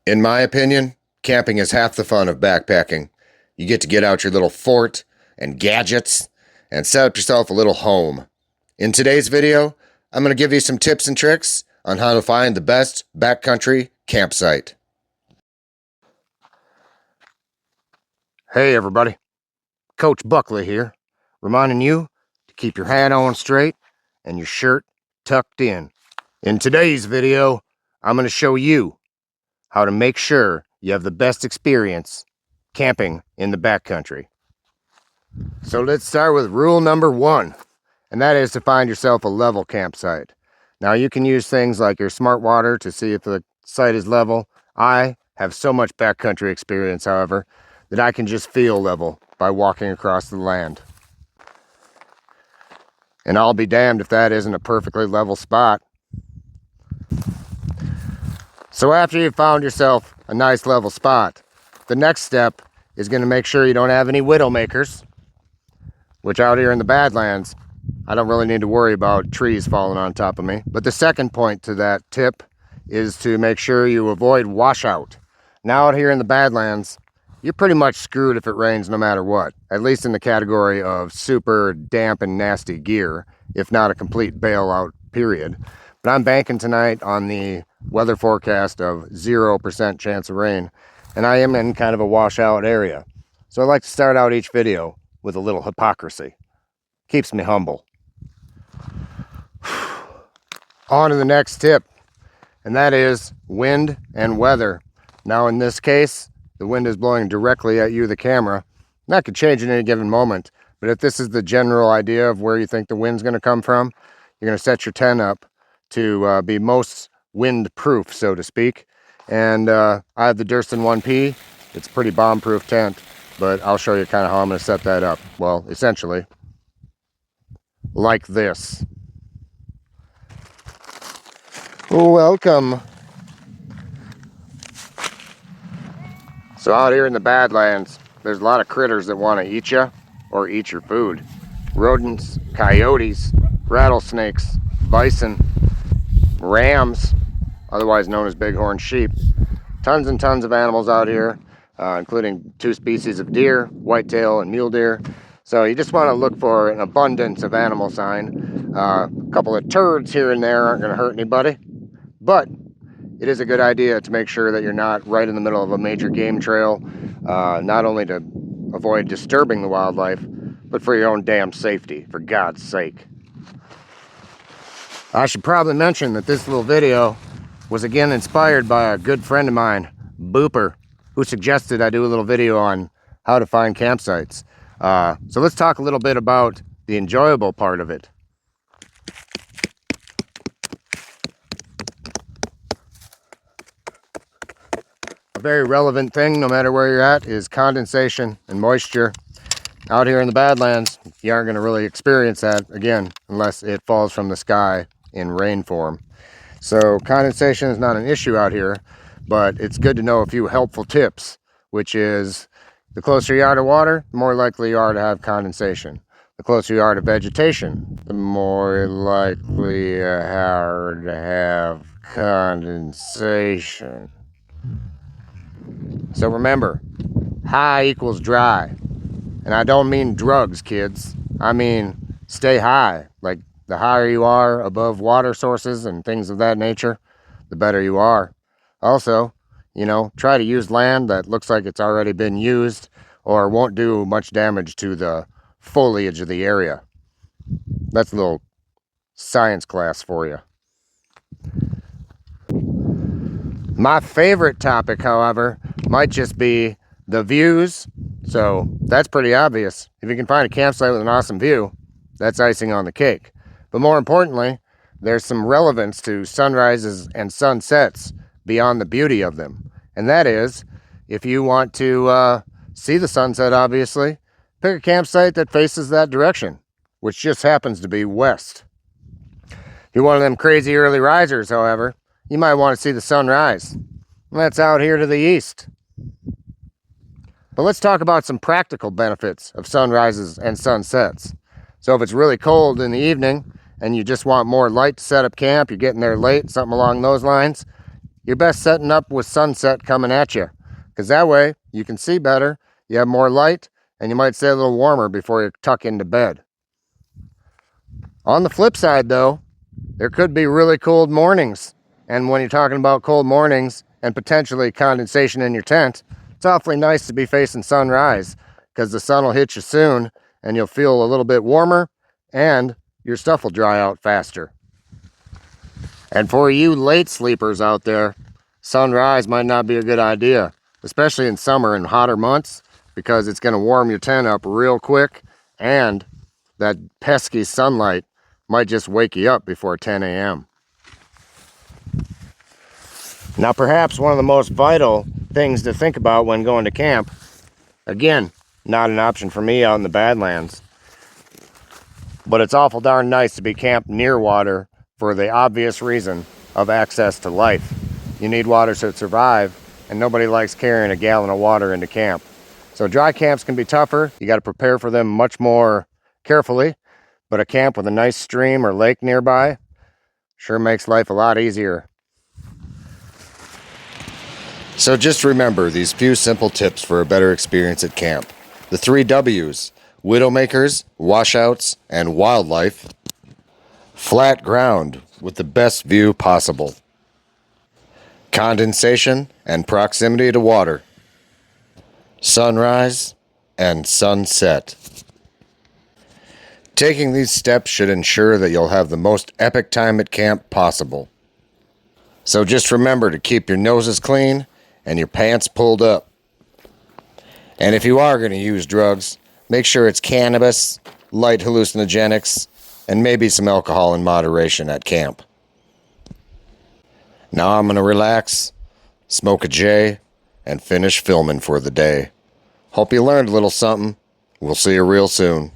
In my opinion, camping is half the fun of backpacking. You get out your little fort and gadgets and set up yourself a little home. In today's video, I'm going to give you some tips and tricks on how to find the best backcountry campsite. Hey everybody, Coach Buckley here, reminding you to keep your hat on straight and your shirt tucked in. In today's video, I'm going to show you how to make sure you have the best experience camping in the backcountry. So let's start with rule number 1, and that is to find yourself a level campsite. Now you can use things like your smart water to see if the site is level. I have so much backcountry experience, however, that I can just feel level by walking across the land. And I'll be damned if that isn't a perfectly level spot. So after you've found yourself a nice level spot, the next step is going to make sure you don't have any widowmakers, which out here in the Badlands, I don't really need to worry about trees falling on top of me. But the second point to that tip is to make sure you avoid washout. Now out here in the Badlands, you're pretty much screwed if it rains no matter what, at least in the category of super damp and nasty gear, if not a complete bailout period. But I'm banking tonight on the weather forecast of 0% chance of rain, and I am in kind of a washout area. So I like to start out each video with a little hypocrisy. Keeps me humble. On to the next tip, and that is wind and weather. Now in this case, the wind is blowing directly at you, the camera. And that could change at any given moment, but if this is the general idea of where you think the wind's going to come from, you're going to set your tent up to be most wind-proof, so to speak. And I have the Durston 1P. It's a pretty bomb-proof tent, but I'll show you kind of how I'm going to set that up. Well, essentially, like this. Welcome. So out here in the Badlands, there's a lot of critters that want to eat you or eat your food. Rodents, coyotes, rattlesnakes, bison, rams, otherwise known as bighorn sheep. Tons and tons of animals out here, including 2 species of deer, whitetail and mule deer. So you just want to look for an abundance of animal sign. A couple of turds here and there aren't going to hurt anybody, but it is a good idea to make sure that you're not right in the middle of a major game trail, not only to avoid disturbing the wildlife, but for your own damn safety, for God's sake. I should probably mention that this little video was again inspired by a good friend of mine, Booper, who suggested I do a little video on how to find campsites. So let's talk a little bit about the enjoyable part of it. A very relevant thing, no matter where you're at, is condensation and moisture. Out here in the Badlands, you aren't going to really experience that, again, unless it falls from the sky in rain form. So condensation is not an issue out here, but it's good to know a few helpful tips, which is the closer you are to water, the more likely you are to have condensation. The closer you are to vegetation, the more likely you are to have condensation. So remember, high equals dry. And I don't mean drugs, kids. I mean stay high. Like the higher you are above water sources and things of that nature, the better you are. Also, you know, try to use land that looks like it's already been used or won't do much damage to the foliage of the area. That's a little science class for you. My favorite topic, however, might just be the views. So that's pretty obvious. If you can find a campsite with an awesome view, that's icing on the cake. But more importantly, there's some relevance to sunrises and sunsets beyond the beauty of them. And that is, if you want to see the sunset, obviously, pick a campsite that faces that direction, which just happens to be west. If you're one of them crazy early risers, however, you might want to see the sunrise. And that's out here to the east. But let's talk about some practical benefits of sunrises and sunsets. So if it's really cold in the evening and you just want more light to set up camp, you're getting there late, something along those lines, you're best setting up with sunset coming at you, because that way you can see better, you have more light, and you might stay a little warmer before you tuck into bed. On the flip side though, there could be really cold mornings. And when you're talking about cold mornings and potentially condensation in your tent, it's awfully nice to be facing sunrise, because the sun will hit you soon and you'll feel a little bit warmer and your stuff will dry out faster. And for you late sleepers out there, sunrise might not be a good idea, especially in summer and hotter months, because it's going to warm your tent up real quick, and that pesky sunlight might just wake you up before 10 a.m. Now, perhaps one of the most vital things to think about when going to camp, again, not an option for me out in the Badlands, but it's awful darn nice to be camped near water for the obvious reason of access to life. You need water to survive, and nobody likes carrying a gallon of water into camp. So dry camps can be tougher. You got to prepare for them much more carefully, but a camp with a nice stream or lake nearby sure makes life a lot easier. So just remember these few simple tips for a better experience at camp. The 3 W's: Widowmakers, washouts, and wildlife. Flat ground with the best view possible. Condensation and proximity to water. Sunrise and sunset. Taking these steps should ensure that you'll have the most epic time at camp possible. So just remember to keep your noses clean and your pants pulled up. And if you are going to use drugs, make sure it's cannabis, light hallucinogenics, and maybe some alcohol in moderation at camp. Now I'm going to relax, smoke a J, and finish filming for the day. Hope you learned a little something. We'll see you real soon.